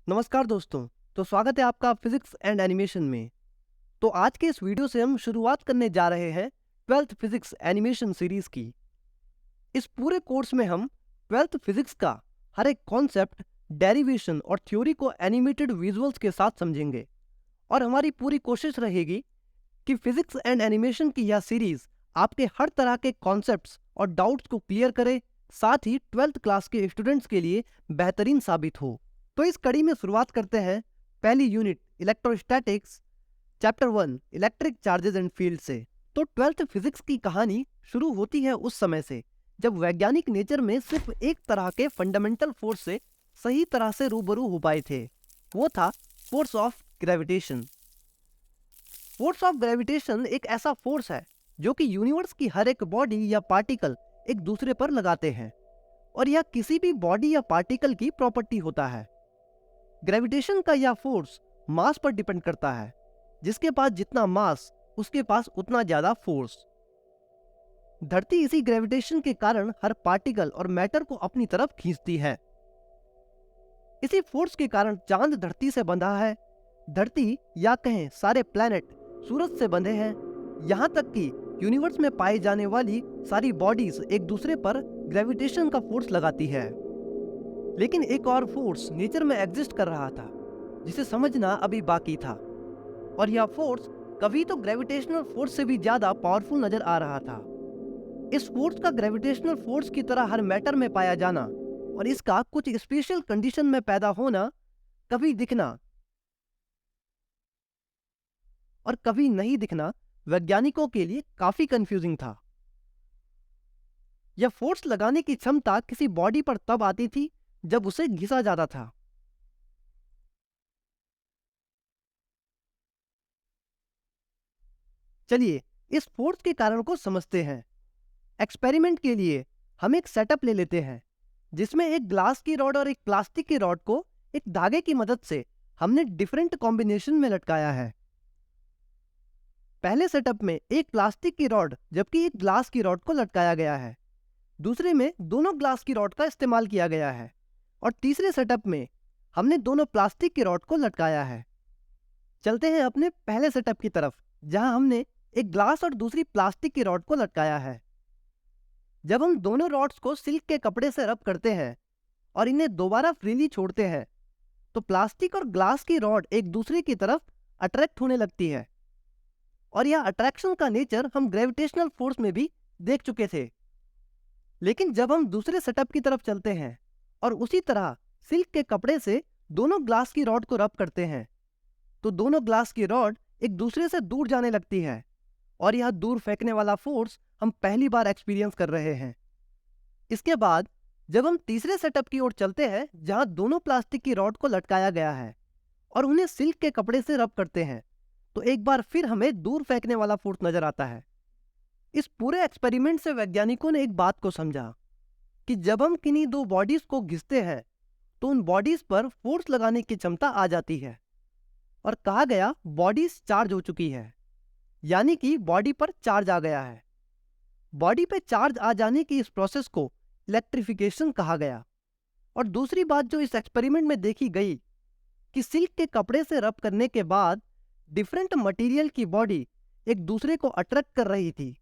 नमस्कार दोस्तों। तो स्वागत है आपका फिजिक्स एंड एनिमेशन में। तो आज के इस वीडियो से हम शुरुआत करने जा रहे हैं 12th फिजिक्स एनिमेशन सीरीज की। इस पूरे कोर्स में हम 12th फिजिक्स का हर एक कॉन्सेप्ट, डेरिवेशन और थ्योरी को एनिमेटेड विजुअल्स के साथ समझेंगे। और हमारी पूरी कोशिश रहेगी कि फिजिक्स एंड एनिमेशन की यह सीरीज आपके हर तरह के कॉन्सेप्ट्स और डाउट्स को क्लियर करे, साथ ही 12th क्लास के स्टूडेंट्स के लिए बेहतरीन साबित हो। तो इस कड़ी में शुरुआत करते हैं पहली unit electrostatics chapter 1 electric charges and field से। तो 12th फिजिक्स की कहानी शुरू होती है उस समय से जब वैज्ञानिक नेचर में सिर्फ एक तरह के फंडामेंटल फोर्स से सही तरह से रूबरू हो पाए थे। वो था force of gravitation. Force of gravitation एक ऐसा फोर्स है जो कि यूनिवर्स की हर एक बॉडी या पार्टिकल एक दूसरे पर लगाते हैं, और यह किसी भी बॉडी या पार्टिकल की प्रॉपर्टी होता है। ग्रेविटेशन का यह फोर्स मास पर डिपेंड करता है। जिसके पास जितना मास, उसके पास उतना ज्यादा फोर्स। धरती इसी ग्रेविटेशन के कारण हर पार्टिकल और मैटर को अपनी तरफ खींचती है। इसी फोर्स के कारण चांद धरती से बंधा है, धरती या कहें सारे प्लैनेट सूरज से बंधे हैं। यहाँ तक कि यूनिवर्स में पाई जाने वाली सारी बॉडीज एक दूसरे पर ग्रेविटेशन का फोर्स लगाती है। लेकिन एक और फोर्स नेचर में एग्जिस्ट कर रहा था जिसे समझना अभी बाकी था, और यह फोर्स कभी तो ग्रेविटेशनल फोर्स से भी ज्यादा पावरफुल नजर आ रहा था। इस फोर्स का ग्रेविटेशनल फोर्स की तरह हर मैटर में पाया जाना और इसका कुछ स्पेशल कंडीशन में पैदा होना, कभी दिखना और कभी नहीं दिखना, वैज्ञानिकों के लिए काफी कंफ्यूजिंग था। यह फोर्स लगाने की क्षमता किसी बॉडी पर तब आती थी जब उसे घिसा जाता था। चलिए इस फोर्स के कारण को समझते हैं। एक्सपेरिमेंट के लिए हम एक सेटअप ले लेते हैं जिसमें एक ग्लास की रॉड और एक प्लास्टिक की रॉड को एक धागे की मदद से हमने डिफरेंट कॉम्बिनेशन में लटकाया है। पहले सेटअप में एक प्लास्टिक की रॉड जबकि एक ग्लास की रॉड को लटकाया गया है। दूसरे में दोनों ग्लास की रॉड का इस्तेमाल किया गया है, और तीसरे सेटअप में हमने दोनों प्लास्टिक की रॉड को लटकाया है। चलते हैं अपने पहले सेटअप की तरफ, जहां हमने एक ग्लास और दूसरी प्लास्टिक की रॉड को लटकाया है। जब हम दोनों रॉड्स को सिल्क के कपड़े से रब करते हैं और इन्हें दोबारा फ्रीली छोड़ते हैं, तो प्लास्टिक और ग्लास की रॉड एक दूसरे की तरफ अट्रैक्ट होने लगती है। और यह अट्रैक्शन का नेचर हम ग्रेविटेशनल फोर्स में भी देख चुके थे। लेकिन जब हम दूसरे सेटअप की तरफ चलते हैं और उसी तरह सिल्क के कपड़े से दोनों ग्लास की रॉड को रब करते हैं, तो दोनों ग्लास की रॉड एक दूसरे से दूर जाने लगती है, और यह दूर फेंकने वाला फोर्स हम पहली बार एक्सपीरियंस कर रहे हैं। इसके बाद जब हम तीसरे सेटअप की ओर चलते हैं, जहां दोनों प्लास्टिक की रॉड को लटकाया गया है और उन्हें सिल्क के कपड़े से रब करते हैं, तो एक बार फिर हमें दूर फेंकने वाला फोर्स नजर आता है। इस पूरे एक्सपेरिमेंट से वैज्ञानिकों ने एक बात को समझा कि जब हम किन्हीं दो बॉडीज को घिसते हैं तो उन बॉडीज पर फोर्स लगाने की क्षमता आ जाती है, और कहा गया बॉडीज चार्ज हो चुकी है, यानी कि बॉडी पर चार्ज आ गया है। बॉडी पे चार्ज आ जाने की इस प्रोसेस को इलेक्ट्रिफिकेशन कहा गया। और दूसरी बात जो इस एक्सपेरिमेंट में देखी गई कि सिल्क के कपड़े से रब करने के बाद डिफरेंट मटेरियल की बॉडी एक दूसरे को अट्रैक्ट कर रही थी,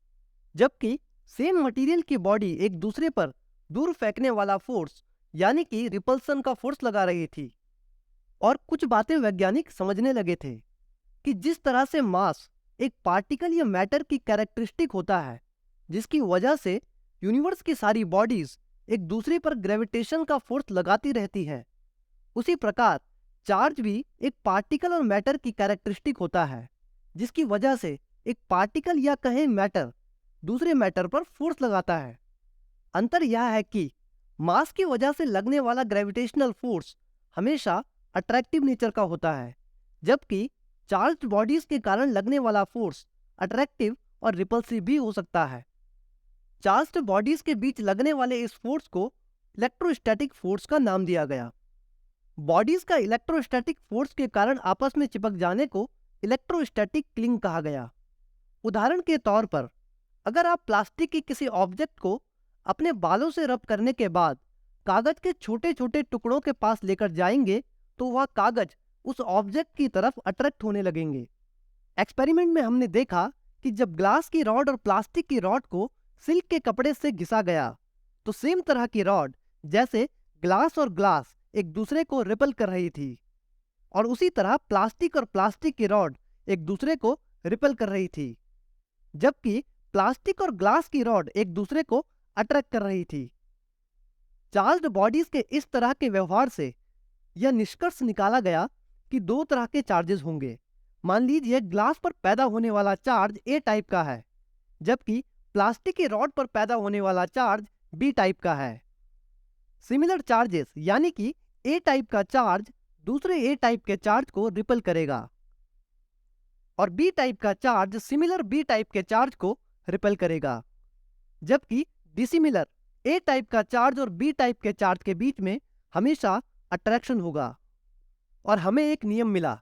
जबकि सेम मटेरियल की बॉडी एक दूसरे पर दूर फेंकने वाला फोर्स यानी कि रिपल्सन का फोर्स लगा रही थी। और कुछ बातें वैज्ञानिक समझने लगे थे कि जिस तरह से मास एक पार्टिकल या मैटर की कैरेक्टरिस्टिक होता है, जिसकी वजह से यूनिवर्स की सारी बॉडीज एक दूसरे पर ग्रेविटेशन का फोर्स लगाती रहती है, उसी प्रकार चार्ज भी एक पार्टिकल और मैटर की कैरेक्टरिस्टिक होता है, जिसकी वजह से एक पार्टिकल या कहें मैटर दूसरे मैटर पर फोर्स लगाता है। अंतर यह है कि मास की वजह से लगने वाला ग्रेविटेशनल फोर्स हमेशा अट्रैक्टिव नेचर का होता है, जबकि चार्ज्ड बॉडीज के कारण लगने वाला फोर्स अट्रैक्टिव और रिपल्सिव भी हो सकता है। चार्ज्ड बॉडीज के बीच लगने वाले इस फोर्स को इलेक्ट्रोस्टैटिक फोर्स का नाम दिया गया। बॉडीज का इलेक्ट्रोस्टैटिक फोर्स के कारण आपस में चिपक जाने को इलेक्ट्रोस्टैटिक क्लिंग कहा गया। उदाहरण के तौर पर अगर आप प्लास्टिक की किसी ऑब्जेक्ट को अपने बालों से रब करने के बाद कागज के छोटे छोटे टुकड़ों के पास लेकर जाएंगे, तो वह कागज उस ऑब्जेक्ट की तरफ अट्रैक्ट होने लगेंगे। एक्सपेरिमेंट में हमने देखा कि जब ग्लास की रॉड और प्लास्टिक की रॉड को सिल्क के कपड़े से घिसा गया तो सेम तरह की रॉड जैसे ग्लास और ग्लास एक दूसरे को रिपल कर रही थी, और उसी तरह प्लास्टिक और प्लास्टिक की रॉड एक दूसरे को रिपल कर रही थी, जबकि प्लास्टिक और ग्लास की रॉड एक दूसरे को अट्रैक्ट कर रही थी। चार्ज्ड बॉडीज के इस तरह के व्यवहार से यह निष्कर्ष निकाला गया कि दो तरह के चार्जेस होंगे। मान लीजिए ग्लास पर पैदा होने वाला चार्ज ए टाइप का है, जबकि प्लास्टिक की रॉड पर पैदा होने वाला चार्ज बी टाइप का है। सिमिलर चार्जेस यानी कि ए टाइप का चार्ज दूसरे ए टाइप के चार्ज को रिपल करेगा और बी टाइप का चार्ज सिमिलर बी टाइप के चार्ज को रिपल करेगा, जबकि डिसिमिलर ए टाइप का चार्ज और बी टाइप के चार्ज के बीच में हमेशा अट्रैक्शन होगा। और हमें एक नियम मिला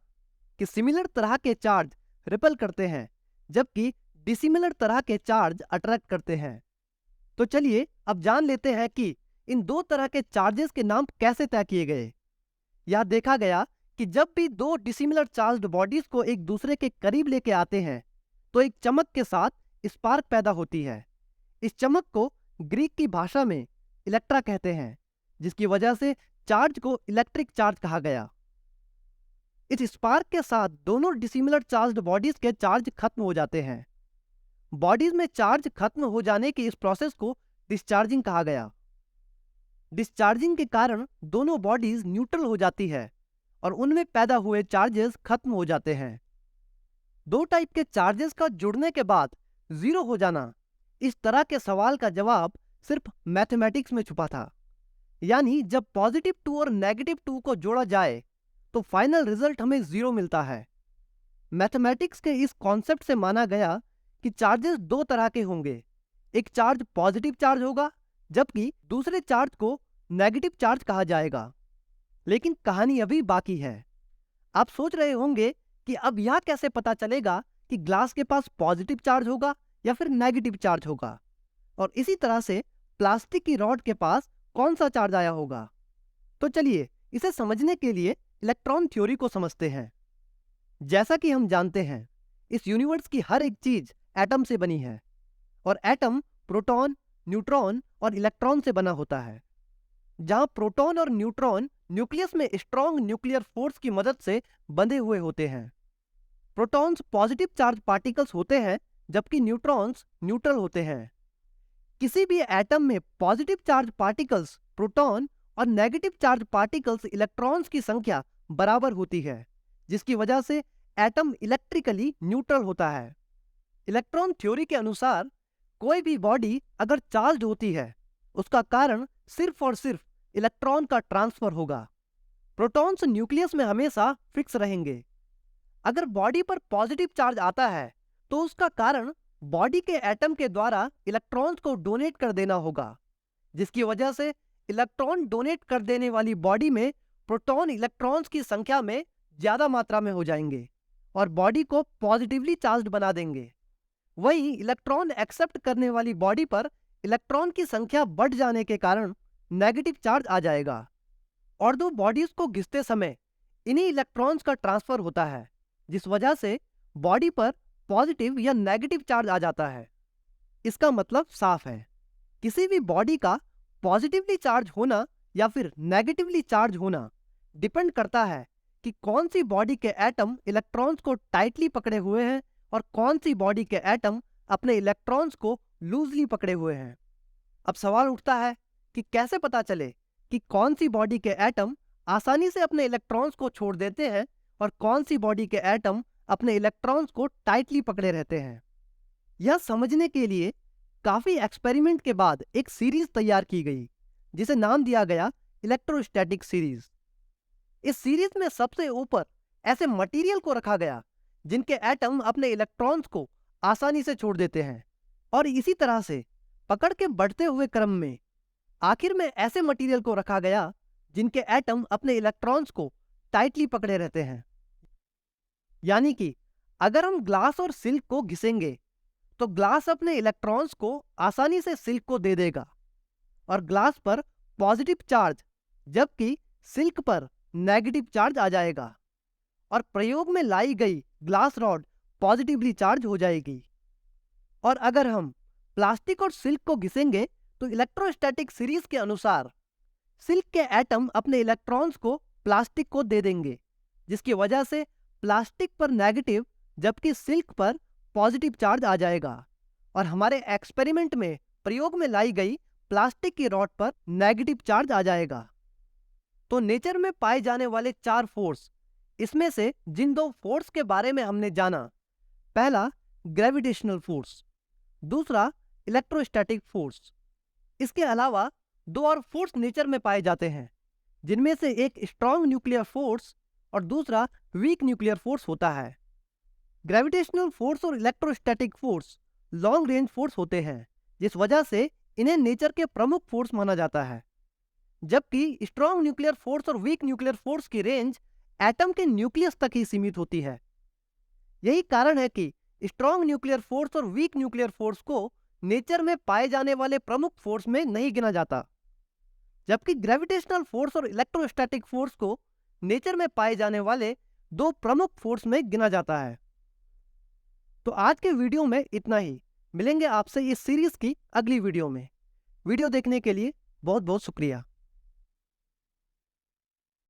कि सिमिलर तरह के चार्ज रिपल करते हैं, जबकि डिसिमिलर तरह के चार्ज अट्रैक्ट करते हैं। तो चलिए अब जान लेते हैं कि इन दो तरह के चार्जेस के नाम कैसे तय किए गए। यह देखा गया कि जब भी दो डिसिमिलर चार्ज्ड बॉडीज को एक दूसरे के करीब लेके आते हैं तो एक चमक के साथ स्पार्क पैदा होती है। इस चमक को ग्रीक की भाषा में इलेक्ट्रा कहते हैं, जिसकी वजह से चार्ज को इलेक्ट्रिक चार्ज कहा गया। इस स्पार्क के साथ दोनों डिसिमिलर चार्ज्ड बॉडीज के चार्ज खत्म हो जाते हैं। बॉडीज में चार्ज खत्म हो जाने की इस प्रोसेस को डिस्चार्जिंग कहा गया। डिस्चार्जिंग के कारण दोनों बॉडीज न्यूट्रल हो जाती है और उनमें पैदा हुए चार्जेस खत्म हो जाते हैं। दो टाइप के चार्जेस का जुड़ने के बाद जीरो हो जाना, इस तरह के सवाल का जवाब सिर्फ मैथमेटिक्स में छुपा था। यानी जब पॉजिटिव 2 और नेगेटिव 2 को जोड़ा जाए तो फाइनल रिजल्ट हमें जीरो मिलता है। मैथमेटिक्स के इस कॉन्सेप्ट से माना गया कि चार्जेस दो तरह के होंगे, एक चार्ज पॉजिटिव चार्ज होगा जबकि दूसरे चार्ज को नेगेटिव चार्ज कहा जाएगा। लेकिन कहानी अभी बाकी है। आप सोच रहे होंगे कि अब यह कैसे पता चलेगा कि ग्लास के पास पॉजिटिव चार्ज होगा या फिर नेगेटिव चार्ज होगा, और इसी तरह से प्लास्टिक की रॉड के पास कौन सा चार्ज आया होगा। तो चलिए इसे समझने के लिए इलेक्ट्रॉन थ्योरी को समझते हैं। जैसा कि हम जानते हैं, इस यूनिवर्स की हर एक चीज एटम से बनी है और एटम प्रोटॉन, न्यूट्रॉन और इलेक्ट्रॉन से बना होता है। जहां प्रोटॉन और न्यूट्रॉन न्यूक्लियस में स्ट्रॉन्ग न्यूक्लियर फोर्स की मदद से बंधे हुए होते हैं। प्रोटॉन्स पॉजिटिव चार्ज पार्टिकल्स होते हैं जबकि न्यूट्रॉन्स न्यूट्रल होते हैं। किसी भी एटम में पॉजिटिव चार्ज पार्टिकल्स प्रोटॉन और नेगेटिव चार्ज पार्टिकल्स इलेक्ट्रॉन्स की संख्या बराबर होती है, जिसकी वजह से एटम इलेक्ट्रिकली न्यूट्रल होता है। इलेक्ट्रॉन थ्योरी के अनुसार कोई भी बॉडी अगर चार्ज होती है उसका कारण सिर्फ और सिर्फ इलेक्ट्रॉन का ट्रांसफर होगा। प्रोटॉन्स न्यूक्लियस में हमेशा फिक्स रहेंगे। अगर बॉडी पर पॉजिटिव चार्ज आता है तो उसका कारण बॉडी के एटम के द्वारा इलेक्ट्रॉन्स को डोनेट कर देना होगा, जिसकी वजह से इलेक्ट्रॉन डोनेट कर देने वाली बॉडी में प्रोटॉन इलेक्ट्रॉन्स की संख्या में ज्यादा मात्रा में हो जाएंगे और बॉडी को पॉजिटिवली चार्ज्ड बना देंगे। वहीं इलेक्ट्रॉन एक्सेप्ट करने वाली बॉडी पर इलेक्ट्रॉन की संख्या बढ़ जाने के कारण नेगेटिव चार्ज आ जाएगा और दो बॉडीज को घिसते समय इन्हीं इलेक्ट्रॉन्स का ट्रांसफर होता है, जिस वजह से बॉडी पर पॉजिटिव या नेगेटिव चार्ज आ जाता है। इसका मतलब साफ है, किसी भी बॉडी का पॉजिटिवली चार्ज होना या फिर नेगेटिवली चार्ज होना डिपेंड करता है कि कौन सी बॉडी के एटम इलेक्ट्रॉन्स को टाइटली पकड़े हुए हैं और कौन सी बॉडी के एटम अपने इलेक्ट्रॉन्स को लूजली पकड़े हुए हैं। अब सवाल उठता है कि कैसे पता चले कि कौन सी बॉडी के एटम आसानी से अपने इलेक्ट्रॉन्स को छोड़ देते हैं और कौन सी बॉडी के एटम अपने इलेक्ट्रॉन्स को टाइटली पकड़े रहते हैं। यह समझने के लिए काफी एक्सपेरिमेंट के बाद एक सीरीज तैयार की गई जिसे नाम दिया गया इलेक्ट्रोस्टैटिक सीरीज। इस सीरीज में सबसे ऊपर ऐसे मटेरियल को रखा गया जिनके एटम अपने इलेक्ट्रॉन्स को आसानी से छोड़ देते हैं, और इसी तरह से पकड़ के बढ़ते हुए क्रम में आखिर में ऐसे मटेरियल को रखा गया जिनके एटम अपने इलेक्ट्रॉन्स को टाइटली पकड़े रहते हैं। यानी कि अगर हम ग्लास और सिल्क को घिसेंगे तो ग्लास अपने इलेक्ट्रॉन्स को आसानी से सिल्क को दे देगा और ग्लास पर पॉजिटिव चार्ज जबकि सिल्क पर नेगेटिव चार्ज आ जाएगा और प्रयोग में लाई गई ग्लास रॉड पॉजिटिवली चार्ज हो जाएगी। और अगर हम प्लास्टिक और सिल्क को घिसेंगे तो इलेक्ट्रोस्टैटिक सीरीज के अनुसार सिल्क के एटम अपने इलेक्ट्रॉन्स को प्लास्टिक को दे देंगे, जिसकी वजह से प्लास्टिक पर नेगेटिव जबकि सिल्क पर पॉजिटिव चार्ज आ जाएगा और हमारे एक्सपेरिमेंट में प्रयोग में लाई गई प्लास्टिक की रॉड पर नेगेटिव चार्ज आ जाएगा। तो नेचर में पाए जाने वाले 4 फोर्स, इसमें से जिन 2 फोर्स के बारे में हमने जाना, पहला ग्रेविटेशनल फोर्स, दूसरा इलेक्ट्रोस्टैटिक फोर्स। इसके अलावा 2 और फोर्स नेचर में पाए जाते हैं, जिनमें से एक स्ट्रॉन्ग न्यूक्लियर फोर्स और दूसरा वीक न्यूक्लियर फोर्स होता है। ग्रेविटेशनल फोर्स और electrostatic force long range force होते हैं, जिस वजह से इन्हें नेचर के प्रमुख फोर्स माना जाता है, जबकि स्ट्रॉन्ग न्यूक्लियर फोर्स और वीक न्यूक्लियर फोर्स की रेंज एटम के न्यूक्लियस तक ही सीमित होती है। यही कारण है कि स्ट्रॉन्ग न्यूक्लियर फोर्स और वीक न्यूक्लियर फोर्स को नेचर में पाए जाने वाले प्रमुख फोर्स में नहीं गिना जाता, जबकि ग्रेविटेशनल फोर्स और इलेक्ट्रोस्टैटिक फोर्स को नेचर में पाए जाने वाले 2 प्रमुख फोर्स में गिना जाता है। तो आज के वीडियो में इतना ही। मिलेंगे आपसे इस सीरीज की अगली वीडियो में। वीडियो देखने के लिए बहुत बहुत शुक्रिया।